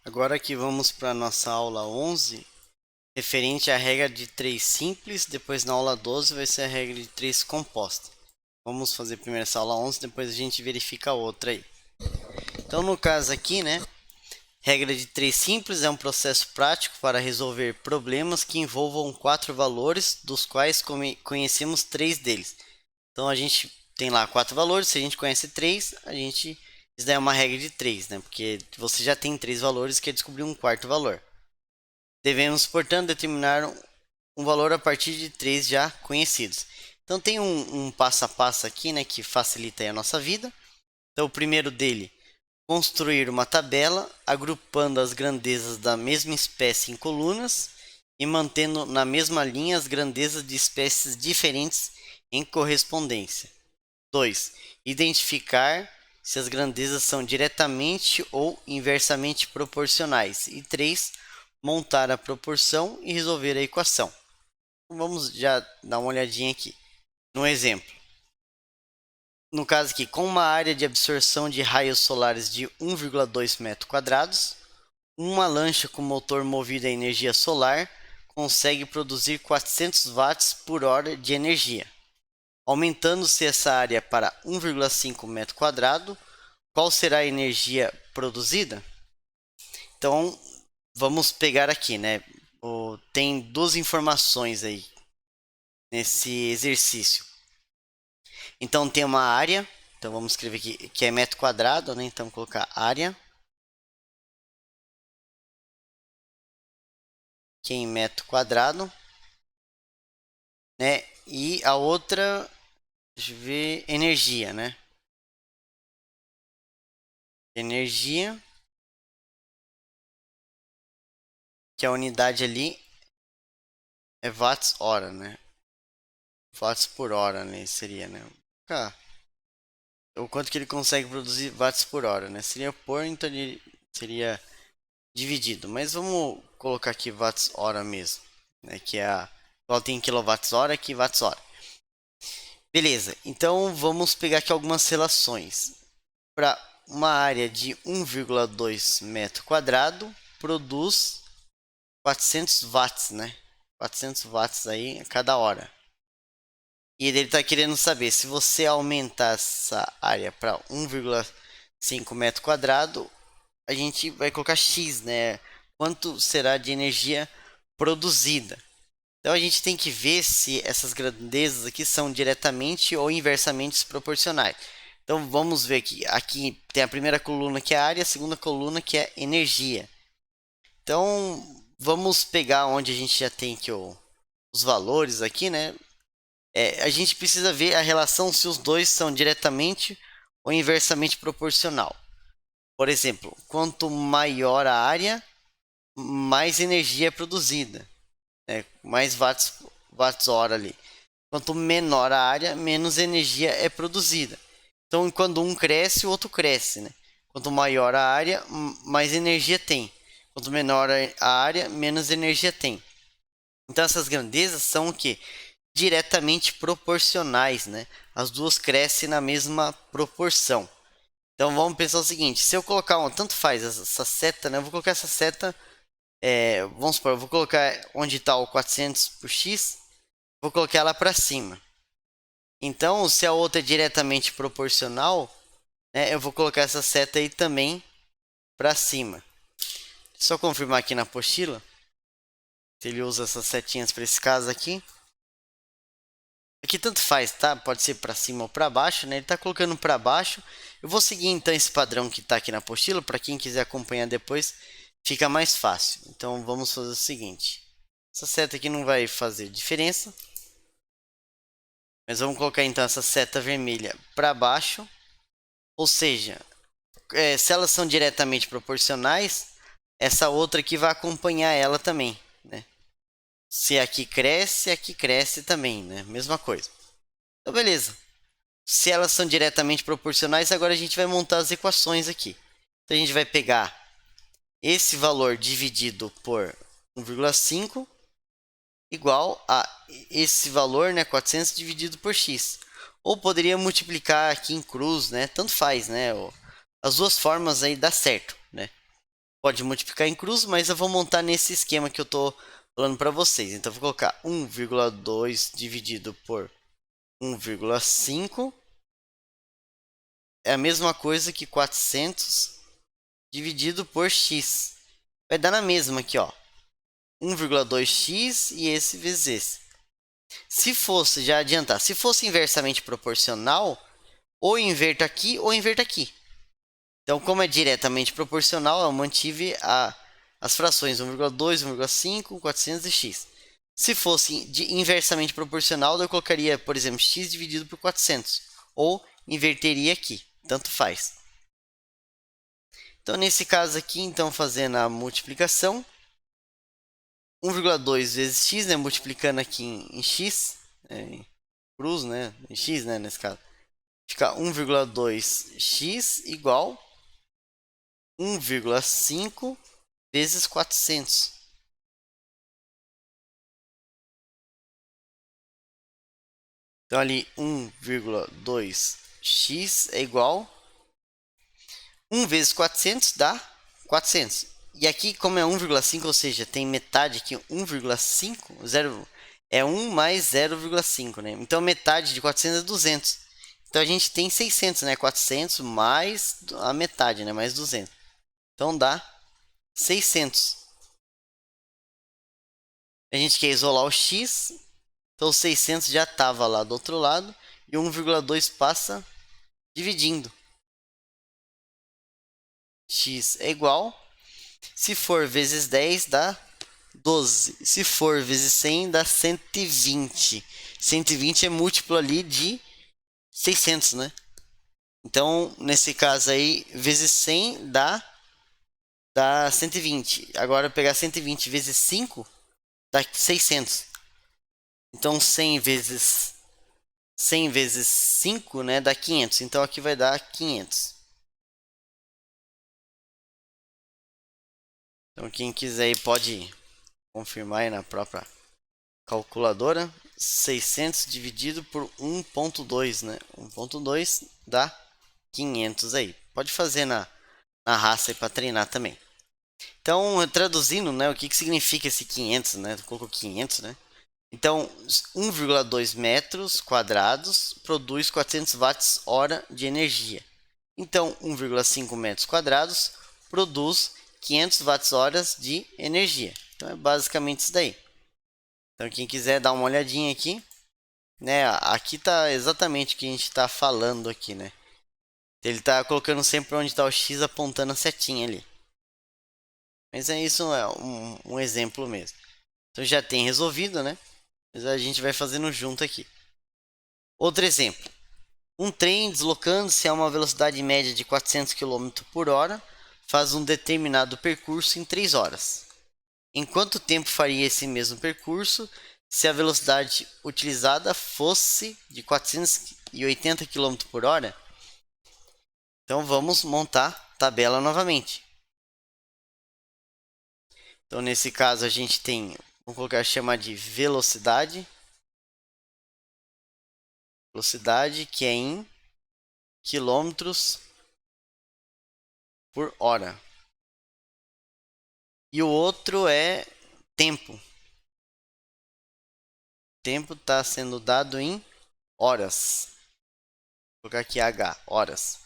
Agora aqui vamos para a nossa aula 11, referente à regra de 3 simples, depois na aula 12 vai ser a regra de 3 composta. Vamos fazer primeiro essa aula 11, depois a gente verifica a outra aí. Então no caso aqui, né, regra de 3 simples é um processo prático para resolver problemas que envolvam 4 valores, dos quais conhecemos 3 deles. Então a gente tem lá 4 valores, se a gente conhece 3, isso daí é uma regra de 3, né? Porque você já tem 3 valores, quer descobrir um quarto valor. Devemos, portanto, determinar um valor a partir de 3 já conhecidos. Então tem um passo a passo aqui, né, que facilita aí a nossa vida. Então o primeiro dele, construir uma tabela agrupando as grandezas da mesma espécie em colunas e mantendo na mesma linha as grandezas de espécies diferentes em correspondência. 2. Identificar se as grandezas são diretamente ou inversamente proporcionais. E 3. Montar a proporção e resolver a equação. Vamos já dar uma olhadinha aqui no exemplo. No caso aqui, com uma área de absorção de raios solares de 1,2 metros quadrados, uma lancha com motor movido a energia solar consegue produzir 400 watts por hora de energia. Aumentando-se essa área para 1,5 metro quadrado, qual será a energia produzida? Então, vamos pegar aqui, né? Tem duas informações aí nesse exercício. Então, tem uma área. Então, vamos escrever aqui que é metro quadrado, né? Então, colocar área que é em metro quadrado, né? E a outra, deixa eu ver, energia, né? Energia, que a unidade ali é watts hora, né? Watts por hora, né? Seria, né? Ah, o quanto que ele consegue produzir watts por hora, né? Seria por, então ele seria dividido. Mas vamos colocar aqui watts hora mesmo, né? Que é a igual tem quilowatts hora aqui watts hora. Beleza. Então vamos pegar aqui algumas relações. Para uma área de 1,2 metro quadrado produz 400 watts, né? 400 watts aí a cada hora. E ele está querendo saber se você aumentar essa área para 1,5 metro quadrado, a gente vai colocar X, né? Quanto será de energia produzida. Então a gente tem que ver se essas grandezas aqui são diretamente ou inversamente proporcionais. Então vamos ver aqui. Aqui tem a primeira coluna que é área, a segunda coluna que é energia. Então vamos pegar onde a gente já tem aqui os valores aqui, né? A gente precisa ver a relação se os dois são diretamente ou inversamente proporcional. Por exemplo, quanto maior a área, mais energia é produzida, né? Mais watts hora ali. Quanto menor a área, menos energia é produzida. Então, quando um cresce, o outro cresce, né? Quanto maior a área, mais energia tem. Quanto menor a área, menos energia tem. Então, essas grandezas são o que? Diretamente proporcionais, né? As duas crescem na mesma proporção. Então vamos pensar o seguinte: se eu colocar tanto faz essa seta, né? Eu vou colocar essa seta, vamos supor, eu vou colocar onde está o 400 por x, vou colocar ela para cima. Então, se a outra é diretamente proporcional, né? Eu vou colocar essa seta aí também para cima. Só confirmar aqui na apostila se ele usa essas setinhas para esse caso aqui. Aqui tanto faz, tá? Pode ser para cima ou para baixo, né? Ele está colocando para baixo. Eu vou seguir então esse padrão que está aqui na apostila. Para quem quiser acompanhar depois, fica mais fácil. Então vamos fazer o seguinte: essa seta aqui não vai fazer diferença, mas vamos colocar então essa seta vermelha para baixo. Ou seja, se elas são diretamente proporcionais, essa outra aqui vai acompanhar ela também, né? Se aqui cresce também, né? Mesma coisa. Então beleza. Se elas são diretamente proporcionais, agora a gente vai montar as equações aqui. Então a gente vai pegar esse valor dividido por 1,5 igual a esse valor, né, 400 dividido por x. Ou poderia multiplicar aqui em cruz, né? Tanto faz, né? As duas formas aí dá certo, né? pode multiplicar em cruz, mas eu vou montar nesse esquema que eu estou falando para vocês. Então, eu vou colocar 1,2 dividido por 1,5 é a mesma coisa que 400 dividido por x. Vai dar na mesma aqui, ó. 1,2x e esse vezes esse. Se fosse, já adiantar, se fosse inversamente proporcional, ou inverta aqui ou inverta aqui. Então, como é diretamente proporcional, eu mantive as frações 1,2, 1,5, 400 e x. Se fosse inversamente proporcional, eu colocaria, por exemplo, x dividido por 400. Ou inverteria aqui, tanto faz. Então, nesse caso aqui, então, fazendo a multiplicação, 1,2 vezes x, né, multiplicando aqui em x, em cruz, né, em x, né, nesse caso, fica 1,2x igual 1,5 vezes 400. Então, ali 1,2x é igual 1 vezes 400 dá 400. E aqui, como é 1,5, ou seja, tem metade aqui, 1,5, 0, é 1 mais 0,5, né? Então, metade de 400 é 200. Então, a gente tem 600, né? 400 mais a metade, né? Mais 200. Então, dá 600. A gente quer isolar o x, então o 600 já estava lá do outro lado e 1,2 passa dividindo. X é igual, se for vezes 10 dá 12. Se for vezes 100 dá 120. 120 é múltiplo ali de 600, né? Então, nesse caso aí, vezes 100 dá 120. Agora, pegar 120 vezes 5 dá 600. Então, 100 vezes 5, né, dá 500. Então, aqui vai dar 500. Então, quem quiser aí pode confirmar aí na própria calculadora. 600 dividido por 1,2, né? 1,2 dá 500 aí. Pode fazer na raça aí para treinar também. Então, traduzindo, né, o que significa esse 500, né? Colocou 500, né? Então, 1,2 metros quadrados produz 400 watts hora de energia. Então, 1,5 metros quadrados produz 500 watts horas de energia. Então, é basicamente isso daí. Então, quem quiser dar uma olhadinha aqui, né? Aqui tá exatamente o que a gente está falando aqui, né? Ele está colocando sempre onde está o X apontando a setinha ali. Mas é isso, é um exemplo mesmo. Então já tem resolvido, né? Mas a gente vai fazendo junto aqui. Outro exemplo. Um trem deslocando-se a uma velocidade média de 400 km por hora faz um determinado percurso em 3 horas. Em quanto tempo faria esse mesmo percurso se a velocidade utilizada fosse de 480 km por hora? Então vamos montar a tabela novamente. Então nesse caso a gente tem, vamos colocar chamar de velocidade. Velocidade que é em quilômetros por hora. E o outro é tempo. Tempo está sendo dado em horas. Vou colocar aqui H, horas.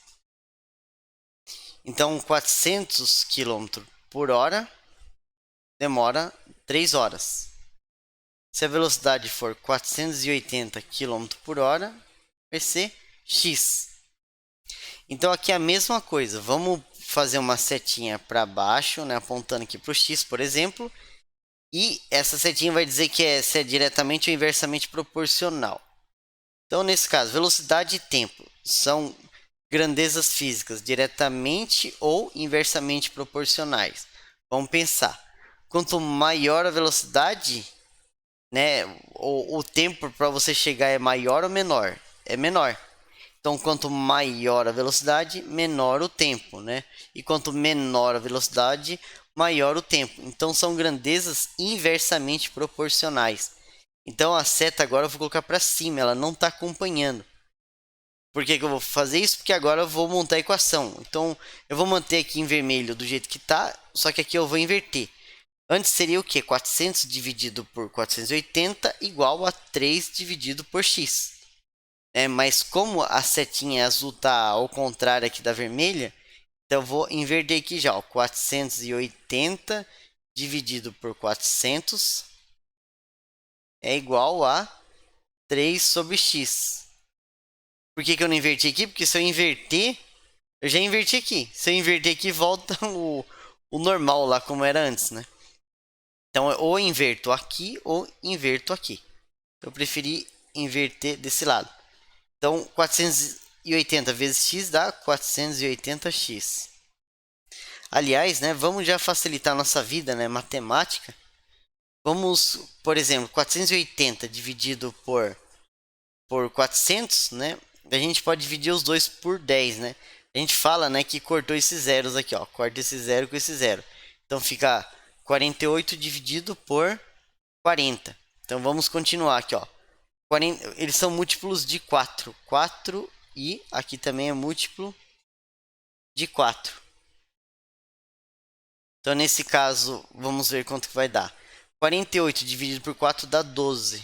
Então 400 km por hora demora 3 horas. Se a velocidade for 480 km por hora, vai ser x. Então aqui é a mesma coisa. Vamos fazer uma setinha para baixo, né, apontando aqui para o x, por exemplo. E essa setinha vai dizer que se é diretamente ou inversamente proporcional. Então, nesse caso, velocidade e tempo são grandezas físicas diretamente ou inversamente proporcionais. Vamos pensar. Quanto maior a velocidade, né, o tempo para você chegar é maior ou menor? É menor. Então, quanto maior a velocidade, menor o tempo, né? E quanto menor a velocidade, maior o tempo. Então, são grandezas inversamente proporcionais. Então, a seta agora eu vou colocar para cima, ela não está acompanhando. Por que que eu vou fazer isso? Porque agora eu vou montar a equação. Então, eu vou manter aqui em vermelho do jeito que está, só que aqui eu vou inverter. Antes seria o que? 400 dividido por 480 igual a 3 dividido por x. Mas como a setinha azul está ao contrário aqui da vermelha, então eu vou inverter aqui já. Ó, 480 dividido por 400 é igual a 3 sobre x. Por que que eu não inverti aqui? Porque se eu inverter, eu já inverti aqui. Se eu inverter aqui, volta o normal lá como era antes, né? Então, ou eu inverto aqui ou inverto aqui. Eu preferi inverter desse lado. Então, 480 vezes x dá 480x. Aliás, né, vamos já facilitar a nossa vida, né, matemática. Vamos, por exemplo, 480 dividido por 400, né? A gente pode dividir os dois por 10, né? A gente fala, né, que cortou esses zeros aqui, ó. Corta esse zero com esse zero. Então fica 48 dividido por 40. Então vamos continuar aqui, ó. 40, eles são múltiplos de 4. 4 e aqui também é múltiplo de 4. Então nesse caso, vamos ver quanto que vai dar. 48 dividido por 4 dá 12.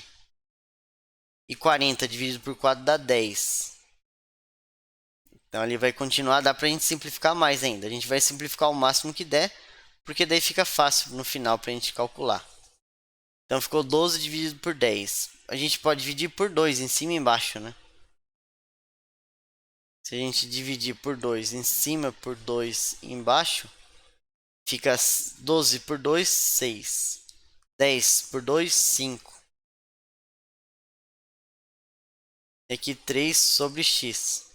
E 40 dividido por 4 dá 10. Então ele vai continuar, dá pra gente simplificar mais ainda. A gente vai simplificar o máximo que der, porque daí fica fácil no final pra gente calcular. Então ficou 12 dividido por 10. A gente pode dividir por 2 em cima e embaixo, né? Se a gente dividir por 2 em cima, por 2 embaixo, fica 12 por 2, 6. 10 por 2, 5. E aqui 3 sobre x.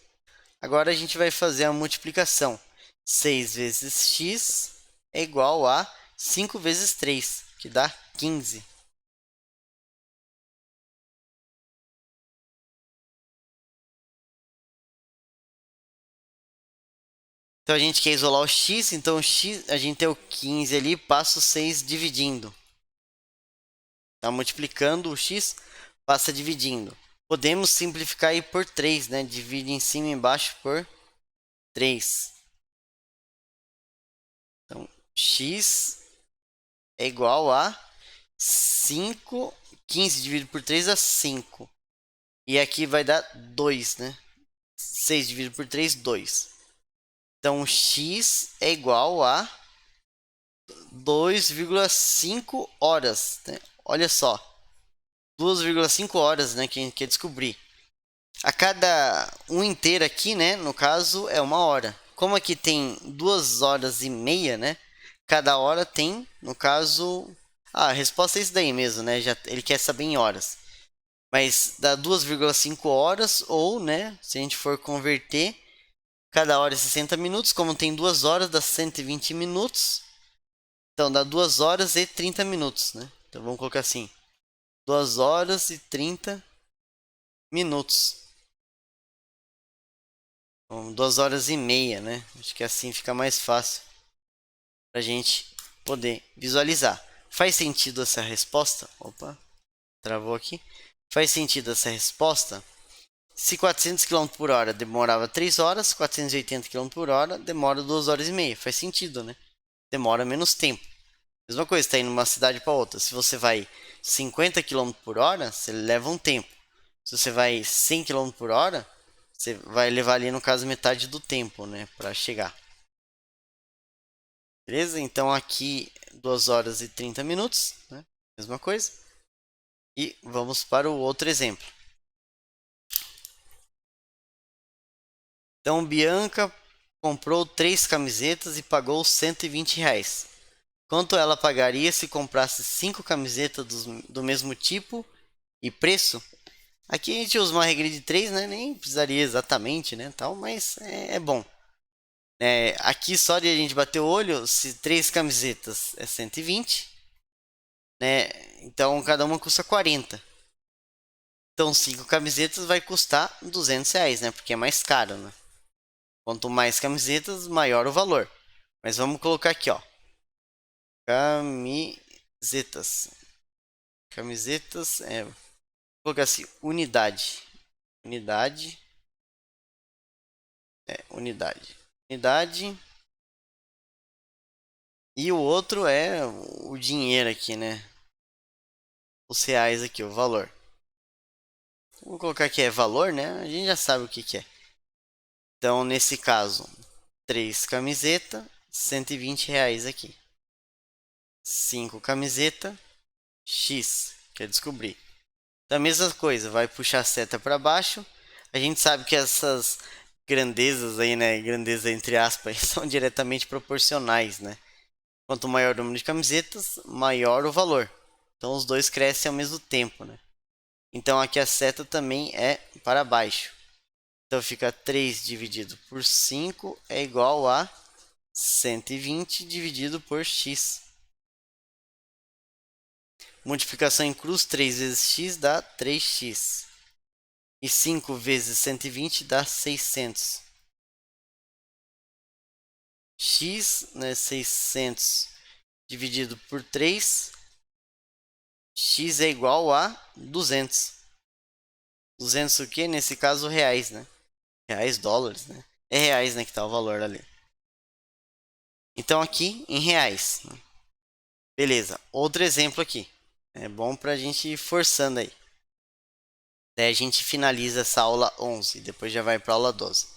Agora a gente vai fazer a multiplicação. 6 vezes x é igual a 5 vezes 3, que dá 15. Então a gente quer isolar o x, então o x, a gente tem o 15 ali, passa o 6 dividindo. Tá multiplicando o x, passa dividindo. Podemos simplificar aí por 3, né? Divide em cima e embaixo por 3. Então, x é igual a 5. 15 dividido por 3 dá 5. E aqui vai dar 2, né? 6 dividido por 3, 2. Então, x é igual a 2,5 horas, né? Olha só, 2,5 horas, né? Que a gente quer descobrir. A cada um inteiro aqui, né? No caso, é uma hora. Como aqui tem 2 horas e meia, né? Cada hora tem, no caso... Ah, a resposta é isso daí mesmo, né? Já, ele quer saber em horas. Mas dá 2,5 horas ou, né? Se a gente for converter, cada hora é 60 minutos. Como tem 2 horas, dá 120 minutos. Então dá 2 horas e 30 minutos, né? Então vamos colocar assim. 2 horas e 30 minutos. 2 horas e meia, né? Acho que assim fica mais fácil para a gente poder visualizar. Faz sentido essa resposta? Opa, travou aqui. Faz sentido essa resposta? Se 400 km por hora demorava 3 horas, 480 km por hora demora 2 horas e meia. Faz sentido, né? Demora menos tempo. Mesma coisa, está indo de uma cidade para outra. Se você vai 50 km por hora, você leva um tempo. Se você vai 100 km por hora, você vai levar ali, no caso, metade do tempo, né? Para chegar. Beleza? Então aqui 2 horas e 30 minutos, né? Mesma coisa. E vamos para o outro exemplo. Então Bianca comprou 3 camisetas e pagou R$ 120. Quanto ela pagaria se comprasse 5 camisetas do mesmo tipo e preço? Aqui a gente usa uma regra de 3, né? Nem precisaria exatamente, né? Tal, mas é bom. Aqui só de a gente bater o olho, se 3 camisetas é 120, né? Então cada uma custa 40. Então 5 camisetas vai custar R$ 200, né? Porque é mais caro, né? Quanto mais camisetas, maior o valor. Mas vamos colocar aqui, ó. Camisetas. Camisetas, vou colocar assim, unidade. Unidade Unidade. Unidade. E o outro é o dinheiro aqui, né? Os reais aqui, o valor. Vou colocar aqui é valor, né? A gente já sabe o que que é. Então, nesse caso, 3 camiseta, R$ 120 aqui. 5 camiseta, X, quer descobrir. Então, a mesma coisa, vai puxar a seta para baixo. A gente sabe que essas grandezas aí, né? Grandeza entre aspas, são diretamente proporcionais, né? Quanto maior o número de camisetas, maior o valor. Então, os dois crescem ao mesmo tempo, né? Então, aqui a seta também é para baixo. Então, fica 3 dividido por 5 é igual a 120 dividido por x. Multiplicação em cruz, 3 vezes x dá 3x. E 5 vezes 120 dá 600. X, né, 600 dividido por 3. X é igual a 200. 200 o que? Nesse caso, reais, né? Reais, dólares, né? É reais, né, que tá o valor ali. Então, aqui, em reais. Beleza. Outro exemplo aqui. É bom pra gente ir forçando aí. Daí a gente finaliza essa aula 11. Depois já vai pra aula 12.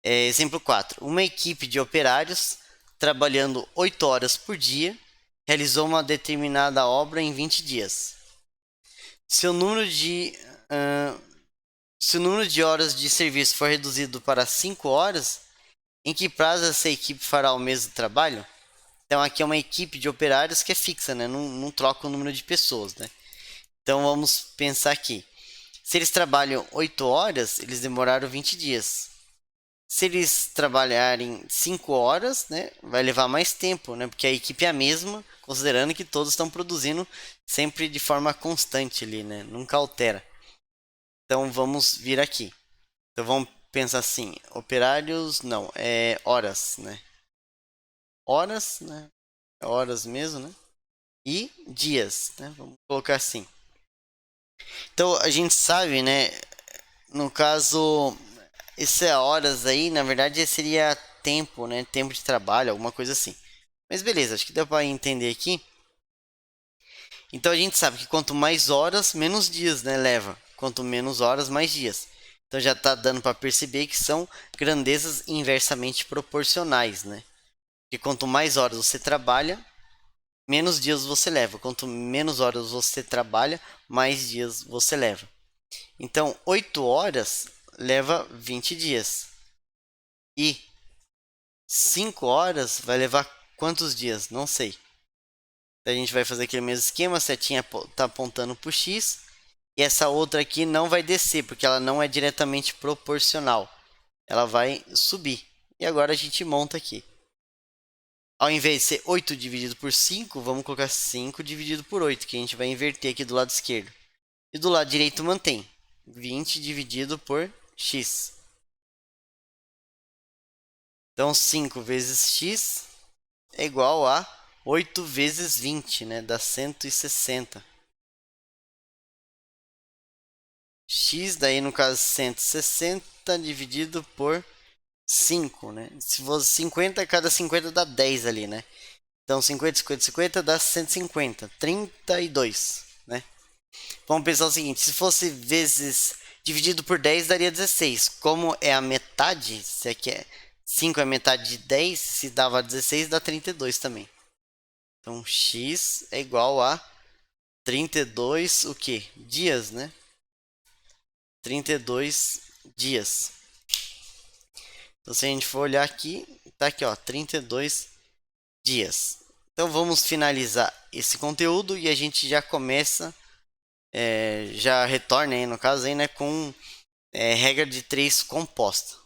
Exemplo 4. Uma equipe de operários, trabalhando 8 horas por dia, realizou uma determinada obra em 20 dias. Se o número de, se o número de horas de serviço for reduzido para 5 horas, em que prazo essa equipe fará o mesmo trabalho? Então aqui é uma equipe de operários que é fixa, né? Não troca o número de pessoas, né? Então vamos pensar aqui. Se eles trabalham 8 horas, eles demoraram 20 dias. Se eles trabalharem 5 horas, né, vai levar mais tempo, né? Porque a equipe é a mesma, considerando que todos estão produzindo sempre de forma constante ali, né? Nunca altera. Então vamos vir aqui. Então vamos pensar assim, operários, não, é horas, né? Horas, né? Horas mesmo, né? E dias, né? Vamos colocar assim. Então a gente sabe, né? No caso, esse é horas aí, na verdade seria tempo, né? Tempo de trabalho, alguma coisa assim. Mas beleza, acho que deu para entender aqui. Então a gente sabe que quanto mais horas, menos dias, né, leva. Quanto menos horas, mais dias. Então já está dando para perceber que são grandezas inversamente proporcionais, né? Que quanto mais horas você trabalha, menos dias você leva. Quanto menos horas você trabalha, mais dias você leva. Então, 8 horas leva 20 dias. E 5 horas vai levar quantos dias? Não sei. A gente vai fazer aquele mesmo esquema, a setinha está apontando para o X. E essa outra aqui não vai descer, porque ela não é diretamente proporcional. Ela vai subir. E agora a gente monta aqui. Ao invés de ser 8 dividido por 5, vamos colocar 5 dividido por 8, que a gente vai inverter aqui do lado esquerdo. E do lado direito mantém. 20 dividido por x. Então 5 vezes x é igual a 8 vezes 20, né? Dá 160. X, daí no caso 160 dividido por 5, né? Se fosse 50, cada 50 dá 10 ali, né? Então 50, 50, 50 dá 150, 32, né? Vamos pensar o seguinte, se fosse vezes dividido por 10 daria 16. Como é a metade, se é que é 5 é metade de 10, se dava 16 dá 32 também. Então x é igual a 32 o que? Dias, né? 32 dias. Então se a gente for olhar aqui, tá aqui ó, 32 dias. Então vamos finalizar esse conteúdo e a gente já começa, já retorna aí no caso aí, né, com regra de 3 composta.